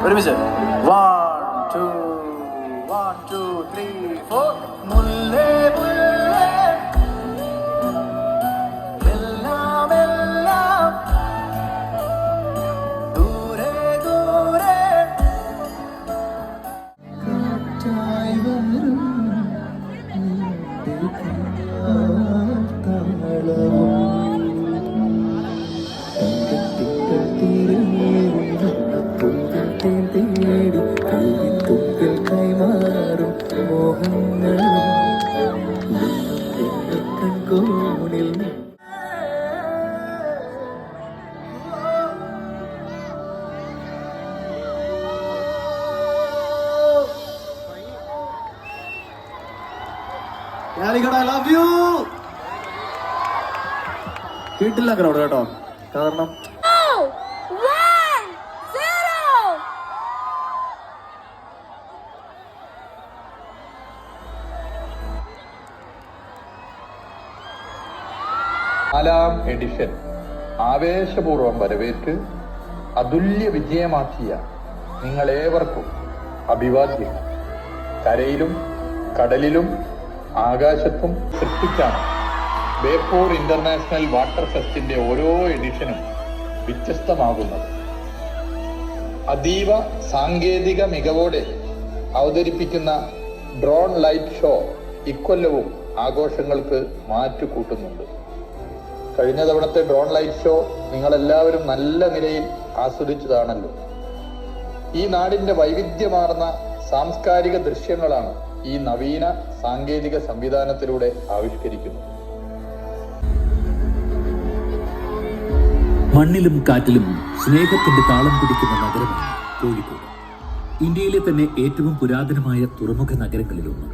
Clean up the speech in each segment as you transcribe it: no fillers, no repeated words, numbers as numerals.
ഒരുമിച്ച് 1 2 3 4 മുല്ലേ മുല്ലേ എല്ലാം എല്ലാം ദൂരെ ദൂരെ കാറ്റായി വരും I love you. കേട്ടില്ല ക്രൗഡ് കേട്ടോ, കാരണം നാലാം എഡിഷൻ ആവേശപൂർവ്വം വരവേറ്റ് അതുല്യ വിജയമാക്കിയ നിങ്ങളേവർക്കും അഭിവാദ്യം. കരയിലും കടലിലും ആകാശത്തും സൃഷ്ടിച്ചാണ് ബേപ്പൂർ ഇന്റർനാഷണൽ വാട്ടർ ഫെസ്റ്റിന്റെ ഓരോ എഡിഷനും വ്യത്യസ്തമാകുന്നത്. അതീവ സാങ്കേതിക മികവോടെ അവതരിപ്പിക്കുന്ന ഡ്രോൺ ലൈറ്റ് ഷോ ഇക്കൊല്ലവും ആഘോഷങ്ങൾക്ക് മാറ്റുകൂട്ടുന്നുണ്ട്. കഴിഞ്ഞ തവണത്തെ ഡ്രോൺ ലൈറ്റ് ഷോ നിങ്ങളെല്ലാവരും നല്ല നിലയിൽ ആസ്വദിച്ചതാണല്ലോ. ഈ നാടിന്റെ വൈവിധ്യമാർന്ന സാംസ്കാരിക ദൃശ്യങ്ങളാണ് ഈ നവീന സാങ്കേതിക സംവിധാനത്തിലൂടെ ആവിഷ്കരിക്കുന്നത്. മണ്ണിലും കാറ്റിലും സ്നേഹത്തിന്റെ താളം പിടിക്കുന്ന നഗരമാണ് കോഴിക്കോട്. ഇന്ത്യയിലെ തന്നെ ഏറ്റവും പുരാതനമായ തുറമുഖ നഗരങ്ങളിലൊന്ന്.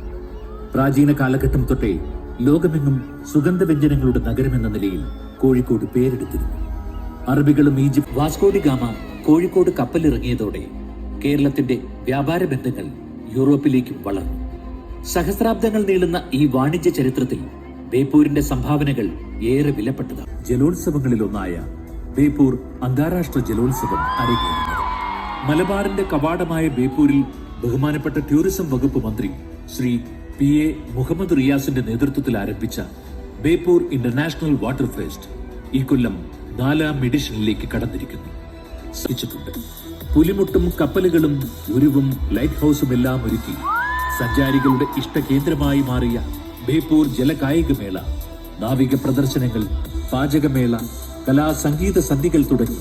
പ്രാചീന കാലഘട്ടം തൊട്ടേ ലോകമെങ്ങും സുഗന്ധവ്യഞ്ജനങ്ങളുടെ നഗരമെന്ന നിലയിൽ കോഴിക്കോട് പേരെടുത്തിരുന്നു. അറബികളും ഈജിപ്ത് വാസ്കോഡി ഗാമ കോഴിക്കോട് കപ്പലിറങ്ങിയതോടെ കേരളത്തിന്റെ വ്യാപാര ബന്ധങ്ങൾ യൂറോപ്പിലേക്കും വളർന്നു. സഹസ്രാബ്ദങ്ങൾ നീളുന്ന ഈ വാണിജ്യ ചരിത്രത്തിൽ ബേപ്പൂരിന്റെ സംഭാവനകൾ ഏറെ വിലപ്പെട്ടതാണ്. ജലോത്സവങ്ങളിലൊന്നായ ബേപ്പൂർ അന്താരാഷ്ട്ര ജലോത്സവം അരങ്ങേറുന്നത് മലബാറിന്റെ കവാടമായ ബേപ്പൂരിൽ ബഹുമാനപ്പെട്ട ടൂറിസം വകുപ്പ് മന്ത്രി ശ്രീ PA മുഹമ്മദ് റിയാസിന്റെ നേതൃത്വത്തിൽ ആരംഭിച്ച ബേപ്പൂർ ഇന്റർനാഷണൽ വാട്ടർ ഫെസ്റ്റ് ഈ കൊല്ലം 4ാം എഡിഷനിലേക്ക് കടന്നിരിക്കുന്നു. പുലിമുട്ടും കപ്പലുകളും ഉരുവും ലൈറ്റ് ഹൗസും എല്ലാം ഒരുക്കി സഞ്ചാരികളുടെ ഇഷ്ടകേന്ദ്രമായി മാറിയ ബേപ്പൂർ ജലകായികമേള, നാവിക പ്രദർശനങ്ങൾ, പാചകമേള, കലാസംഗീത സന്ധികൾ തുടങ്ങി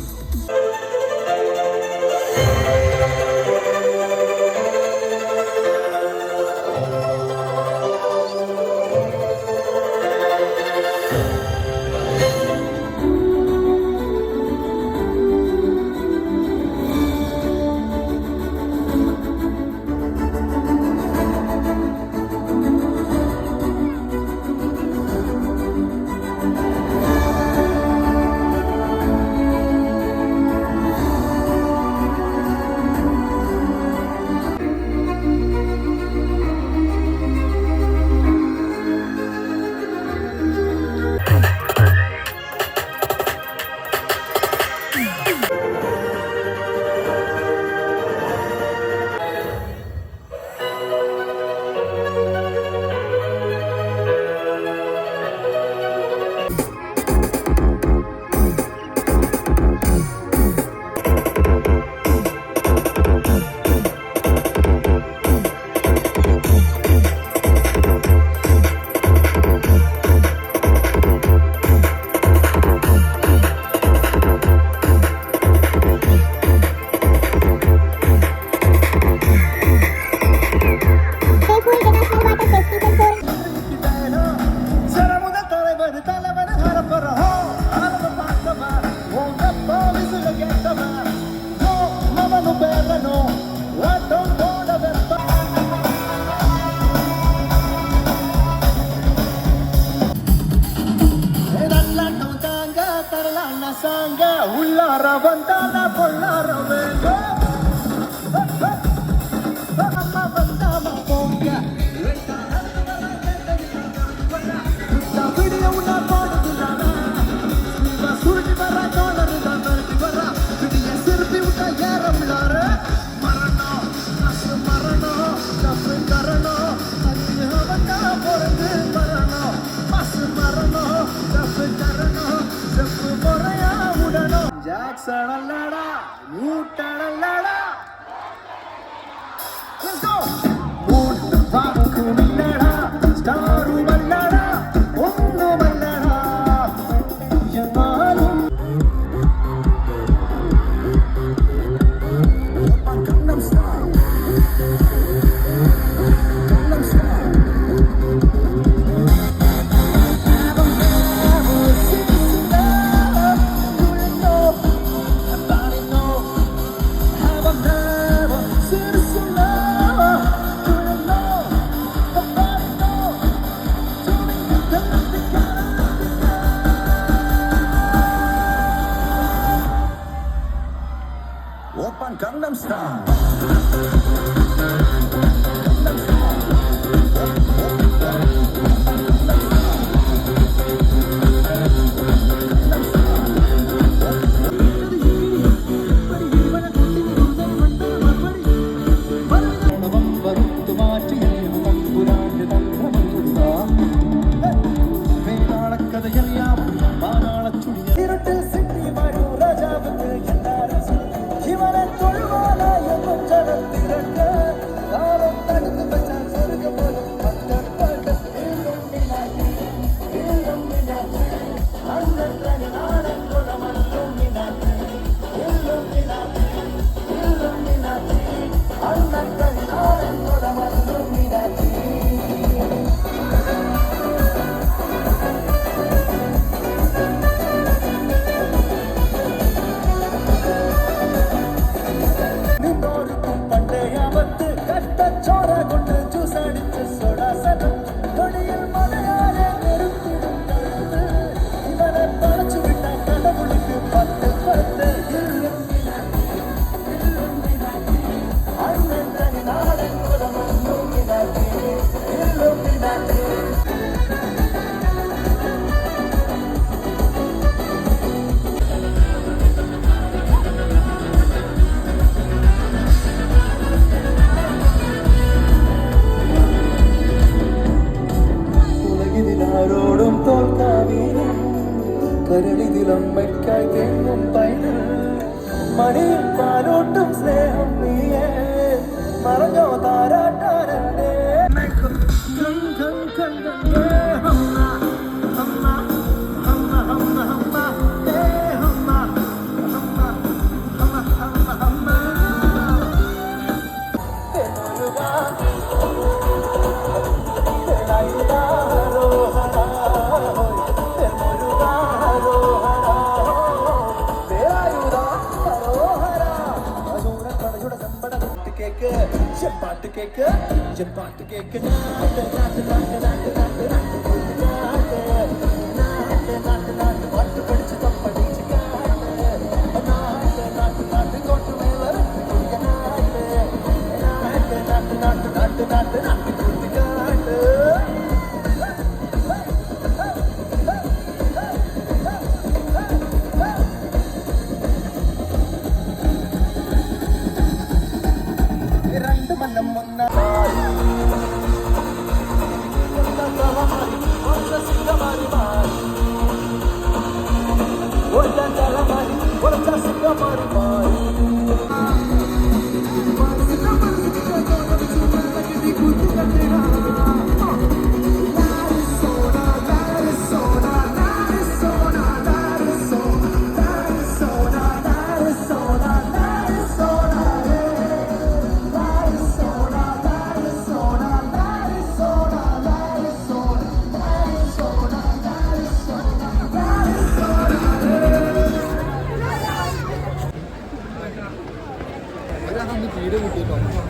ಸಾಂಗ ಉಳ್ಳಾರ ಬಂದಾನ ಕೊಳ್ಳಾರ ವೇಗ ಅಮ್ಮ ಬಂದಾಮ ಪೋಂಗ ವಿಡಿಯೋ ಉನ್ನ ಪಾಡುದಿಲ್ಲ ಸುರುಟಿ ಬರ ಕೋಳರಿದ ಬರ್ತಿ ಬರ ವಿಡಿಯ ಸಿರ್ಪಿ ಉಟ ಯಾರ ಉಳ್ಳಾರ ಮರಣ ನಸು ಮರಣ ಕಫ್ ಕರಣ ಅಜ್ಜ ಬಂದ ಪೊರದು ಮರಣ ಮಸ್ ಮರಣ ಕಫ್ ಕರಣ ಜಪ್ ಮೊರೆಯ ಉಡಣ ಜಾಕ್ಸನ್ ಅಲ್ಲಡ ನ್ಯೂಟನ್ ಅಲ್ಲಡ Let's go! ಮೂಟು ವಾಕು ಮಲ್ಲಡ ಸ್ಟಾರು ಮಲ್ಲಡ ಒಂದು ಮಲ್ಲಡ ಯಮಾಲು Gangnam Style Gangnam Style Haven't never seen love you know Nobody know Haven't never seen love you know Nobody know Doing the Open Gangnam Style ഉലകിതിലാരോടും തോൽക്കാവീനും കരളിതിലമ്മയ്ക്കായി തേങ്ങും പൈതൽ മടിയിൽ പാലോട്ടും സ്നേഹം നീയേ മറഞ്ഞോ താരാട്ടാനല്ലേ പാട്ട് കേക്ക് പാട്ട് കേക്ക് പാട്ട് പഠിച്ച് തപ്പടിച്ച് നാട്ട് കോട്ട് മേള നാട്ട് കൂട്ടിക്കാട്ട് രണ്ട് മന്നം ഒന്നായി തീരെ കിട്ടിയിട്ടോ